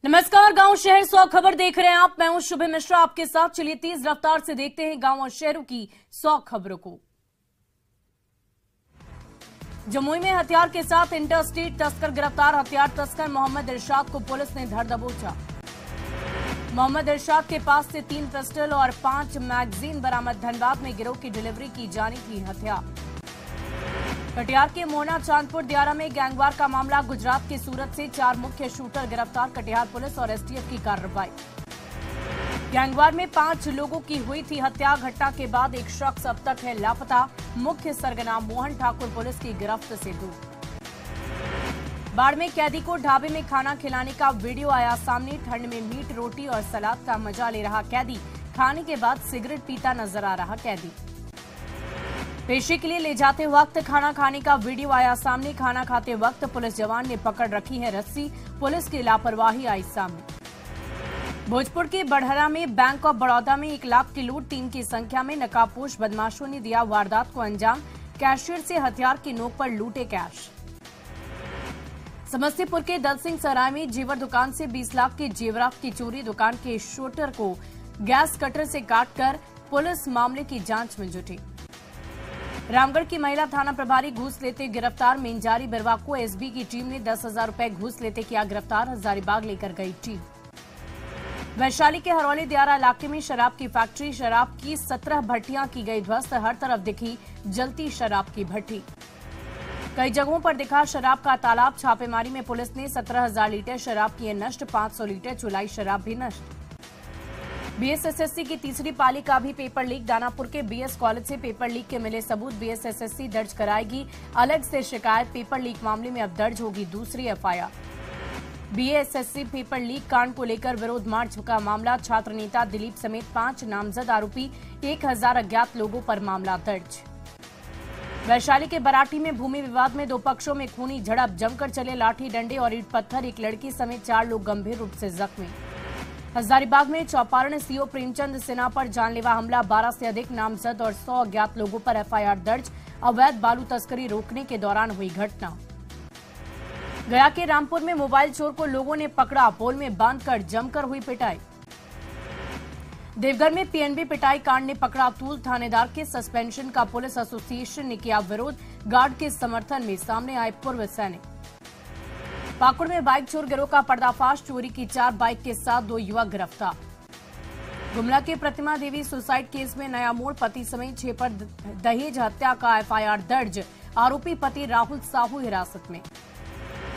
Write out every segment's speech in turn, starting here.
नमस्कार, गांव शहर 100 खबर देख रहे हैं आप। मैं हूं शुभम मिश्रा आपके साथ। चलिए तेज रफ्तार से देखते हैं गांव और शहरों की 100 खबरों को। जमुई में हथियार के साथ इंटरस्टेट तस्कर गिरफ्तार। हथियार तस्कर मोहम्मद इरशाद को पुलिस ने धर दबोचा। मोहम्मद इरशाद के पास से 3 पिस्टल और 5 मैगजीन बरामद। धनबाद में गिरोह की डिलीवरी की जानी थी हथियार। कटिहार के मोहना चांदपुर दियारा में गैंगवार का मामला। गुजरात के सूरत से 4 मुख्य शूटर गिरफ्तार। कटिहार पुलिस और एसटीएफ की कार्रवाई। गैंगवार में 5 लोगों की हुई थी हत्या। घटना के बाद एक शख्स अब तक है लापता। मुख्य सरगना मोहन ठाकुर पुलिस की गिरफ्त से दूर। बाढ़ में कैदी को ढाबे में खाना खिलाने का वीडियो आया सामने। ठंड में मीट रोटी और सलाद का मजा ले रहा कैदी। खाने के बाद सिगरेट पीता नजर आ रहा कैदी। पेशी के लिए ले जाते वक्त खाना खाने का वीडियो आया सामने। खाना खाते वक्त पुलिस जवान ने पकड़ रखी है रस्सी। पुलिस की लापरवाही आई सामने। भोजपुर के बढ़हरा में बैंक ऑफ बड़ौदा में 1 लाख की लूट। 3 की संख्या में नकाबपोश बदमाशों ने दिया वारदात को अंजाम। कैशियर से हथियार की नोक पर लूटे कैश। समस्तीपुर के दल सिंह सराय में जेवर दुकान से 20 लाख के जेवरात की चोरी। दुकान के शूटर को गैस कटर से काटकर पुलिस मामले की जांच में जुटी। रामगढ़ की महिला थाना प्रभारी घूस लेते गिरफ्तार। मेंजारी बिरवा को एसबी की टीम ने 10,000 रुपए घूस लेते किया गिरफ्तार। हजारीबाग लेकर गई टीम। वैशाली के हरौली दियारा इलाके में शराब की फैक्ट्री। शराब की 17 भट्टियां की गई ध्वस्त। हर तरफ दिखी जलती शराब की भट्टी। कई जगहों पर दिखा शराब का तालाब। छापेमारी में पुलिस ने 17,000 लीटर शराब किए नष्ट। 500 लीटर चुलाई शराब भी नष्ट। बीएसएसएससी की तीसरी पाली का भी पेपर लीक। दानापुर के बीएस कॉलेज से पेपर लीक के मिले सबूत। बीएसएसएससी दर्ज कराएगी अलग से शिकायत। पेपर लीक मामले में अब दर्ज होगी दूसरी एफआईआर। बीएसएससी पेपर लीक कांड को लेकर विरोध मार्च का मामला। छात्र नेता दिलीप समेत 5 नामजद आरोपी 1000 अज्ञात लोगों पर मामला दर्ज। वैशाली के बराठी में भूमि विवाद में 2 पक्षों में खूनी झड़प। जमकर चले लाठी डंडे और ईंट पत्थर। एक लड़की समेत 4 लोग गंभीर रूप से जख्मी। हजारीबाग में चौपारण सीओ प्रेमचंद सिन्हा पर जानलेवा हमला। 12 से अधिक नामजद और 100 अज्ञात लोगों पर एफआईआर दर्ज। अवैध बालू तस्करी रोकने के दौरान हुई घटना। गया के रामपुर में मोबाइल चोर को लोगों ने पकड़ा। पोल में बांधकर जमकर हुई पिटाई। देवघर में पीएनबी पिटाई कांड ने पकड़ा तूल। थानेदार के सस्पेंशन का पुलिस एसोसिएशन ने किया विरोध। गार्ड के समर्थन में सामने आए पूर्व सैनिक। पाकुड़ में बाइक चोर गिरोह का पर्दाफाश। चोरी की 4 बाइक के साथ 2 युवक गिरफ्तार। गुमला के प्रतिमा देवी सुसाइड केस में नया मोड़। पति समेत 6 पर दहेज हत्या का एफआईआर दर्ज। आरोपी पति राहुल साहू हिरासत में।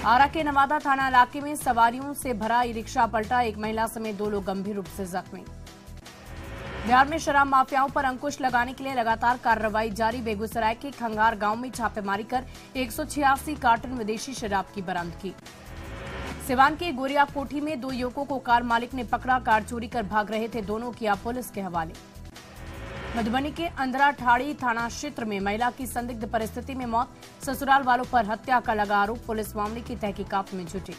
आरा के नवादा थाना इलाके में सवारियों से भरा ई रिक्शा पलटा। एक महिला समेत 2 लोग गंभीर रूप से जख्मी। बिहार में शराब माफियाओं पर अंकुश लगाने के लिए लगातार कार्रवाई जारी। बेगूसराय के खंगार गांव में छापेमारी कर 186 कार्टन विदेशी शराब की बरामदगी। सिवान के गोरिया कोठी में 2 युवकों को कार मालिक ने पकड़ा। कार चोरी कर भाग रहे थे। दोनों किया पुलिस के हवाले। मधुबनी के अंदराठाड़ी थाना क्षेत्र में महिला की संदिग्ध परिस्थिति में मौत। ससुराल वालों पर हत्या का लगा आरोप। पुलिस मामले की तहकीकात में जुटी।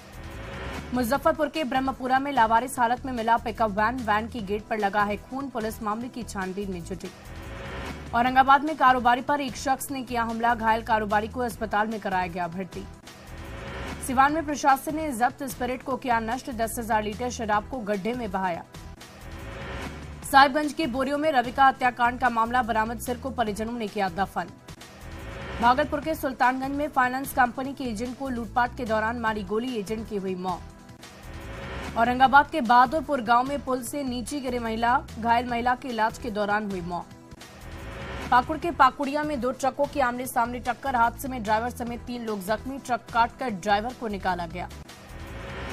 मुजफ्फरपुर के ब्रह्मपुरा में लावारिस हालत में मिला पिकअप वैन की गेट पर लगा है खून। पुलिस मामले की छानबीन में जुटी। औरंगाबाद में कारोबारी पर एक शख्स ने किया हमला। घायल कारोबारी को अस्पताल में कराया गया भर्ती। सिवान में प्रशासन ने जब्त स्पिरिट को किया नष्ट। 10,000 लीटर शराब को गड्ढे में बहाया। साहिबगंज के बोरियो में रविका हत्याकांड का मामला बरामद। सिर को परिजनों ने किया दफन। भागलपुर के सुल्तानगंज में फाइनेंस कंपनी के एजेंट को लूटपाट के दौरान मारी गोली। एजेंट की हुई मौत। औरंगाबाद के बहादुरपुर गांव में पुल से नीचे गिरी महिला। घायल महिला की इलाज के दौरान हुई मौत। पाकुड़ के पाकुड़िया में 2 ट्रकों की आमने सामने टक्कर। हादसे में ड्राइवर समेत 3 लोग जख्मी। ट्रक काटकर ड्राइवर को निकाला गया।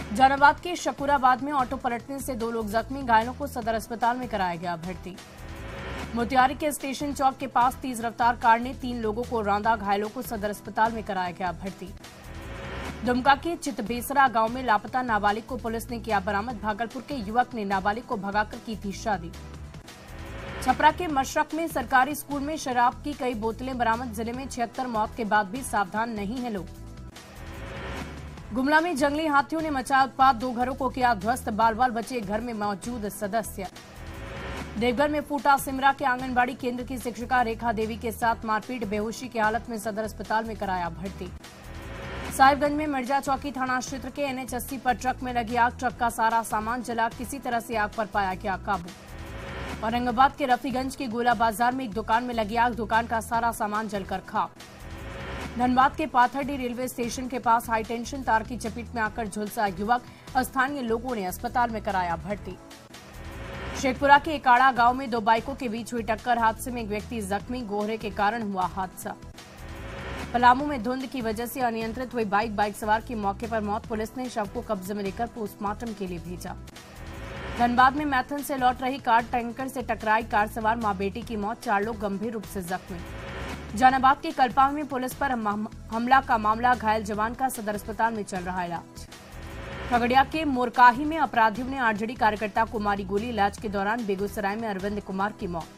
जहानाबाद के शकुराबाद में ऑटो पलटने से 2 लोग जख्मी। घायलों को सदर अस्पताल में कराया गया भर्ती। मोतिहारी के स्टेशन चौक के पास तेज रफ्तार कार ने 3 लोगों को रौंदा। घायलों को सदर अस्पताल में कराया गया भर्ती। दुमका के चितबेसरा गांव में लापता नाबालिग को पुलिस ने किया बरामद। भागलपुर के युवक ने नाबालिग को भगाकर की थी शादी। छपरा के मशरक में सरकारी स्कूल में शराब की कई बोतलें बरामद। जिले में 76 मौत के बाद भी सावधान नहीं है लोग। गुमला में जंगली हाथियों ने मचाया उत्पात। 2 घरों को किया ध्वस्त। बाल बाल बचे घर में मौजूद सदस्य। देवघर में फूटा सिमरा के आंगनबाड़ी केंद्र की शिक्षिका रेखा देवी के साथ मारपीट। बेहोशी की हालत में सदर अस्पताल में कराया भर्ती। साहिबगंज में मिर्जा चौकी थाना क्षेत्र के NH 80 पर ट्रक में लगी आग, ट्रक का सारा सामान जला, किसी तरह से आग पर पाया गया काबू। औरंगाबाद के रफीगंज के गोला बाजार में एक दुकान में लगी आग, दुकान का सारा सामान जलकर खाक। धनबाद के पाथरडी रेलवे स्टेशन के पास हाई टेंशन तार की चपेट में आकर झुलसा युवक, स्थानीय लोगों ने अस्पताल में कराया भर्ती। शेखपुरा के एकाड़ा गांव में दो बाइकों के बीच हुई टक्कर, हादसे में एक व्यक्ति जख्मी, कोहरे के कारण हुआ हादसा। पलामू में धुंध की वजह से अनियंत्रित हुई बाइक सवार की मौके पर मौत, पुलिस ने शव को कब्जे में लेकर पोस्टमार्टम के लिए भेजा। धनबाद में मैथन से लौट रही कार टैंकर से टकराई, कार सवार मां बेटी की मौत, 4 लोग गंभीर रूप से जख्मी। जहानाबाद के कल्पा में पुलिस पर हमला का मामला, घायल जवान का सदर अस्पताल में चल रहा इलाज। खगड़िया के मोरकाही में अपराधियों ने आरजेडी कार्यकर्ता को मारी गोली, इलाज के दौरान बेगूसराय में अरविंद कुमार की मौत।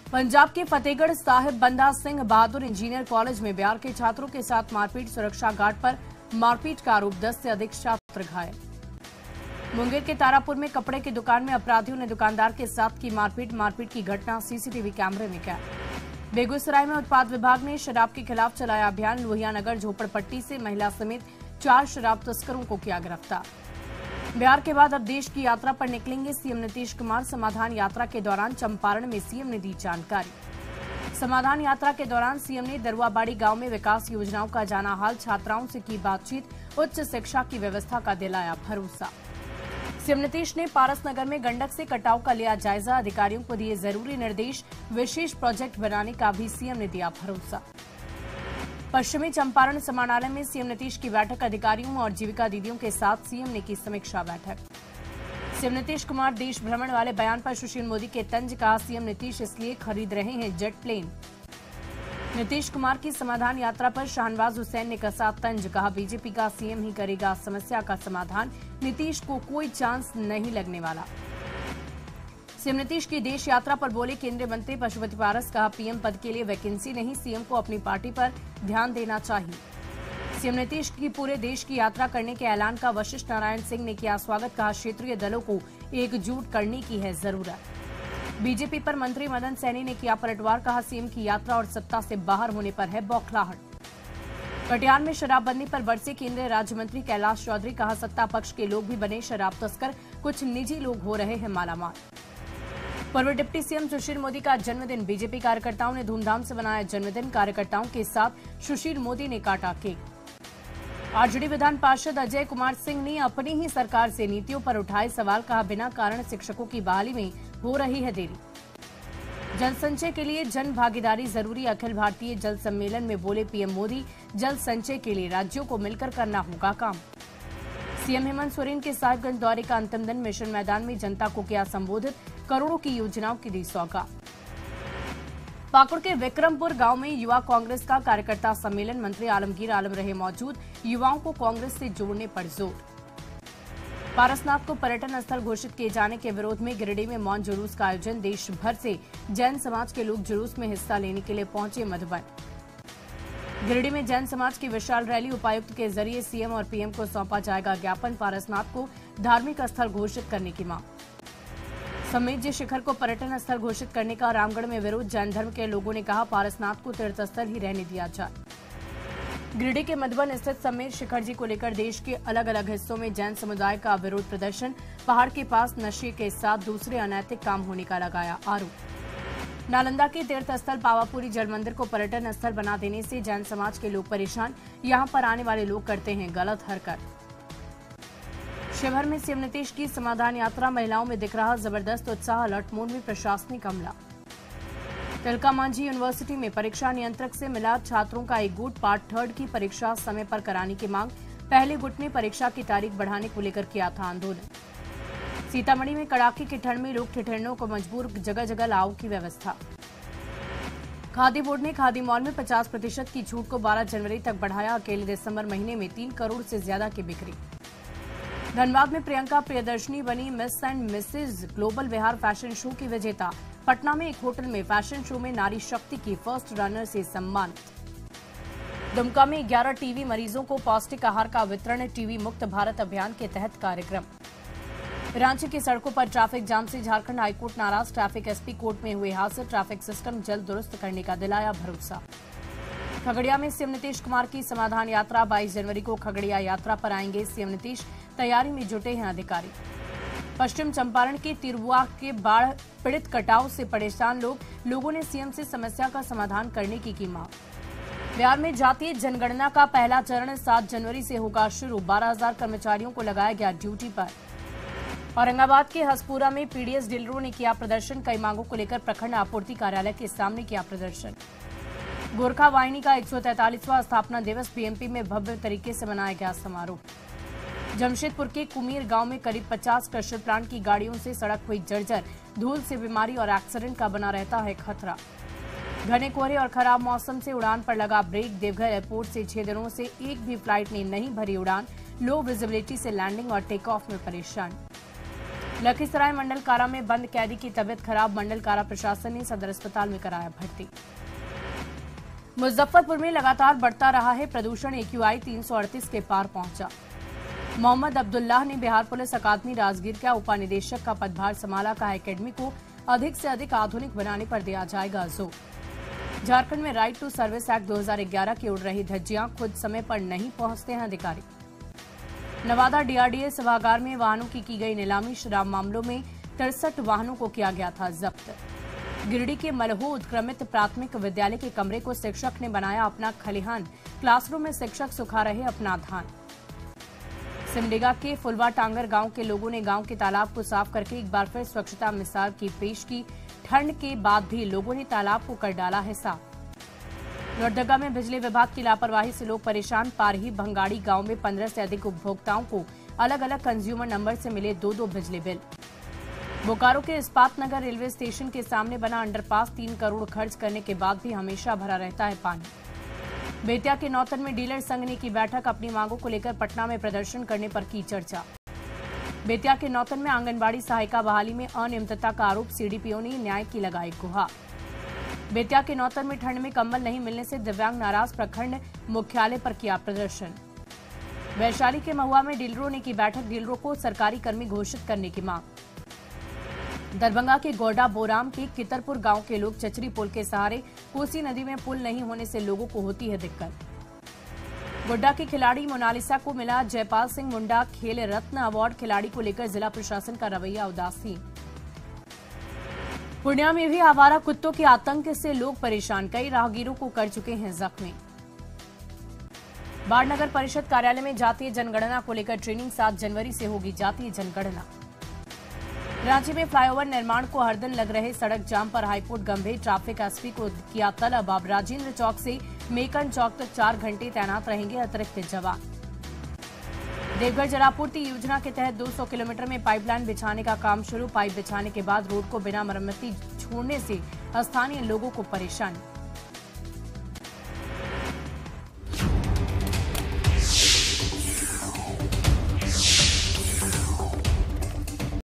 पंजाब के फतेहगढ़ साहिब बंदा सिंह बहादुर इंजीनियर कॉलेज में बिहार के छात्रों के साथ मारपीट, सुरक्षा गार्ड पर मारपीट का आरोप, 10 से अधिक छात्र घायल। मुंगेर के तारापुर में कपड़े की दुकान में अपराधियों ने दुकानदार के साथ की मारपीट की घटना सीसीटीवी कैमरे में कैद। बेगूसराय में उत्पाद विभाग ने शराब के खिलाफ चलाया अभियान, लोहियानगर झोपड़पट्टी से महिला समेत 4 शराब तस्करों को किया गिरफ्तार। बिहार के बाद अब देश की यात्रा पर निकलेंगे सीएम नीतीश कुमार, समाधान यात्रा के दौरान चंपारण में सीएम ने दी जानकारी। समाधान यात्रा के दौरान सीएम ने दरुआबाड़ी गांव में विकास योजनाओं का जाना हाल, छात्राओं से की बातचीत, उच्च शिक्षा की व्यवस्था का दिलाया भरोसा। सीएम नीतीश ने पारसनगर में गंडक से कटाव का लिया जायजा, अधिकारियों को दिए जरूरी निर्देश, विशेष प्रोजेक्ट बनाने का भी सीएम ने दिया भरोसा। पश्चिमी चंपारण समाहरणालय में सीएम नीतीश की बैठक, अधिकारियों और जीविका दीदियों के साथ सीएम ने की समीक्षा बैठक। सीएम नीतीश कुमार देश भ्रमण वाले बयान पर सुशील मोदी के तंज, कहा सीएम नीतीश इसलिए खरीद रहे हैं जेट प्लेन। नीतीश कुमार की समाधान यात्रा पर शाहनवाज हुसैन ने कसा तंज, कहा बीजेपी का सीएम ही करेगा समस्या का समाधान, नीतीश को कोई चांस नहीं लगने वाला। सीएम नीतीश की देश यात्रा पर बोले केंद्रीय मंत्री पशुपति पारस, कहा पीएम पद के लिए वैकेंसी नहीं, सीएम को अपनी पार्टी पर ध्यान देना चाहिए। सीएम नीतीश की पूरे देश की यात्रा करने के ऐलान का वशिष्ठ नारायण सिंह ने किया स्वागत, कहा क्षेत्रीय दलों को एकजुट करने की है जरूरत। बीजेपी पर मंत्री मदन सैनी ने किया पलटवार, कहा सीएम की यात्रा और सत्ता से बाहर होने पर है बौखलाहट। कटिहार में शराबबंदी पर बरसे केंद्रीय राज्य मंत्री कैलाश चौधरी, कहा सत्ता पक्ष के लोग भी बने शराब तस्कर, कुछ निजी लोग हो रहे हैं मालामाल। पूर्व डिप्टी सीएम सुशील मोदी का जन्मदिन, बीजेपी कार्यकर्ताओं ने धूमधाम से मनाया जन्मदिन, कार्यकर्ताओं के साथ सुशील मोदी ने काटा केक। आरजेडी विधान पार्षद अजय कुमार सिंह ने अपनी ही सरकार से नीतियों पर उठाए सवाल, कहा बिना कारण शिक्षकों की बहाली में हो रही है देरी। जल संचय के लिए जन भागीदारी जरूरी, अखिल भारतीय जल सम्मेलन में बोले पीएम मोदी, जल संचय के लिए राज्यों को मिलकर करना होगा काम। सीएम हेमंत सोरेन के साहिबगंज दौरे का अंतिम दिन, मिशन मैदान में जनता को किया संबोधित, करोड़ों की योजनाओं की दी सौगात। पाकुड़ के विक्रमपुर गांव में युवा कांग्रेस का कार्यकर्ता सम्मेलन, मंत्री आलमगीर आलम रहे मौजूद, युवाओं को कांग्रेस से जोड़ने पर जोर। पारसनाथ को पर्यटन स्थल घोषित किए जाने के विरोध में गिरिडीह में मौन जुलूस का आयोजन, देश भर से जैन समाज के लोग जुलूस में हिस्सा लेने के लिए पहुंचे मधुबन। गिरिडीह में जैन समाज की विशाल रैली, उपायुक्त के जरिए सीएम और पीएम को सौंपा जाएगा ज्ञापन, पारसनाथ को धार्मिक स्थल घोषित करने की मांग। समेत शिखर को पर्यटन स्थल घोषित करने का रामगढ़ में विरोध, जैन धर्म के लोगों ने कहा पारसनाथ को तीर्थ स्थल ही रहने दिया जाए। गिरिडीह के मधुबन स्थित समेत शिखर जी को लेकर देश के अलग अलग हिस्सों में जैन समुदाय का विरोध प्रदर्शन, पहाड़ के पास नशे के साथ दूसरे अनैतिक काम होने का लगाया आरोप। नालंदा के तीर्थ स्थल पावापुरी जल मंदिर को पर्यटन स्थल बना देने से जैन समाज के लोग परेशान, यहां पर आने वाले लोग करते हैं गलत हरकत। शिवहर में सीएम नीतीश की समाधान यात्रा, महिलाओं में दिख रहा जबरदस्त उत्साह, अलर्ट मोड में प्रशासनिक अमला। तिलका मांझी यूनिवर्सिटी में परीक्षा नियंत्रक से मिला छात्रों का एक गुट, पार्ट 3 की परीक्षा समय पर कराने की मांग, पहले गुट ने परीक्षा की तारीख बढ़ाने को लेकर किया था आंदोलन। सीतामढ़ी में कड़ाके की ठंड में लोग ठिठुरने को मजबूर, जगह जगह लाव की व्यवस्था। खादी बोर्ड ने खादी मॉल में 50% की छूट को 12 जनवरी तक बढ़ाया, अकेले दिसंबर महीने में 3 करोड़ से ज्यादा की बिक्री। धनबाद में प्रियंका प्रियदर्शनी बनी miss and Mrs global Bihar fashion show की विजेता। पटना में एक होटल में फैशन शो में नारी शक्ति की फर्स्ट रनर से सम्मानित। दुमका में 11 टीबी मरीजों को पौष्टिक आहार का वितरण, टीबी मुक्त भारत अभियान के तहत कार्यक्रम। रांची की सड़कों पर ट्रैफिक जाम से झारखंड हाईकोर्ट नाराज, ट्रैफिक एसपी कोर्ट में हुए हादसे, ट्रैफिक सिस्टम जल्द दुरुस्त करने का दिलाया भरोसा। खगड़िया में सीएम नीतीश कुमार की समाधान यात्रा। 22 जनवरी को खगड़िया यात्रा पर आएंगे सीएम नीतीश, तैयारी में जुटे हैं अधिकारी। पश्चिम चंपारण के तिरुआ के बाढ़ पीड़ित कटाव से परेशान लोगों ने सीएम से समस्या का समाधान करने की मांग। बिहार में जातीय जनगणना का पहला चरण 7 जनवरी से होगा शुरू। 12,000 कर्मचारियों को लगाया गया ड्यूटी पर। औरंगाबाद के हसपुरा में पीडीएस डीलरों ने किया प्रदर्शन। कई मांगों को लेकर प्रखंड आपूर्ति कार्यालय के सामने किया प्रदर्शन। गोरखा वाहिनी का 143वां स्थापना दिवस। बीएमपी में भव्य तरीके से मनाया गया समारोह। जमशेदपुर के कुमीर गांव में करीब 50 क्रशर प्लांट की गाड़ियों से सड़क हुई जर्जर। धूल से बीमारी और एक्सीडेंट का बना रहता है खतरा। घने कोहरे और खराब मौसम से उड़ान पर लगा ब्रेक। देवघर एयरपोर्ट से 6 दिनों से एक भी फ्लाइट ने नहीं भरी उड़ान। लो विजिबिलिटी से लैंडिंग और टेक ऑफ में परेशान। लखीसराय मंडल कारा में बंद कैदी की तबियत खराब। मंडल कारा प्रशासन ने सदर अस्पताल में कराया भर्ती। मुजफ्फरपुर में लगातार बढ़ता रहा है प्रदूषण। AQI 338 के पार पहुंचा। मोहम्मद अब्दुल्लाह ने बिहार पुलिस अकादमी राजगीर का उपनिदेशक का पदभार संभाला। कहा एकेडमी को अधिक से अधिक आधुनिक बनाने पर दिया जाएगा जोर। झारखंड में राइट टू सर्विस एक्ट 2011 की उड़ रही धज्जियां। खुद समय पर नहीं पहुंचते हैं अधिकारी। नवादा DRDA सभागार में वाहनों की गई नीलामी। शराब मामलों में 63 वाहनों को किया गया था जब्त। गिरिडीह के मलहो उत्क्रमित प्राथमिक विद्यालय के कमरे को शिक्षक ने बनाया अपना खलिहान। क्लासरूम में शिक्षक सुखा रहे अपना धान। सिमडेगा के फुलवा टांगर गांव के लोगों ने गांव के तालाब को साफ करके एक बार फिर स्वच्छता मिसाल की पेश की। ठंड के बाद भी लोगों ने तालाब को कर डाला है साफ। लोहरदगा में बिजली विभाग की लापरवाही से लोग परेशान। पारही भंगाड़ी गांव में 15 से अधिक उपभोक्ताओं को अलग अलग कंज्यूमर नंबर से मिले 2-2 बिजली बिल। बोकारो के इस्पात नगर रेलवे स्टेशन के सामने बना अंडरपास 3 करोड़ खर्च करने के बाद भी हमेशा भरा रहता है पानी। बेतिया के नौतन में डीलर संघ ने की बैठक। अपनी मांगों को लेकर पटना में प्रदर्शन करने पर की चर्चा। बेतिया के नौतन में आंगनबाड़ी सहायिका बहाली में अनियमितता का आरोप। CDPO ने न्याय की लगाई गुहार। बेतिया के नौतन में ठंड में कंबल नहीं मिलने से दिव्यांग नाराज। प्रखंड मुख्यालय पर किया प्रदर्शन। वैशाली के महुआ में डीलरों ने की बैठक। डीलरों को सरकारी कर्मी घोषित करने की मांग। दरभंगा के गोड्डा बोराम के कितरपुर गांव के लोग चचरी पुल के सहारे। कोसी नदी में पुल नहीं होने से लोगों को होती है दिक्कत। गोड्डा की खिलाड़ी मोनालिसा को मिला जयपाल सिंह मुंडा खेल रत्न अवार्ड। खिलाड़ी को लेकर जिला प्रशासन का रवैया उदासीन। पूर्णिया में भी आवारा कुत्तों के आतंक से लोग परेशान। कई राहगीरों को कर चुके हैं जख्मी। बाढ़ नगर परिषद कार्यालय में जातीय जनगणना को लेकर ट्रेनिंग। 7 जनवरी से होगी जातीय जनगणना। रांची में फ्लाईओवर निर्माण को हर दिन लग रहे सड़क जाम पर हाईकोर्ट गंभीर। ट्रैफिक एसपी को किया तलब। अब राजेंद्र चौक से मेकन चौक तक 4 घंटे तैनात रहेंगे अतिरिक्त जवान। देवघर जलापूर्ति योजना के तहत 200 किलोमीटर में पाइपलाइन बिछाने का काम शुरू। पाइप बिछाने के बाद रोड को बिना मरम्मती छोड़ने से स्थानीय लोगों को परेशानी।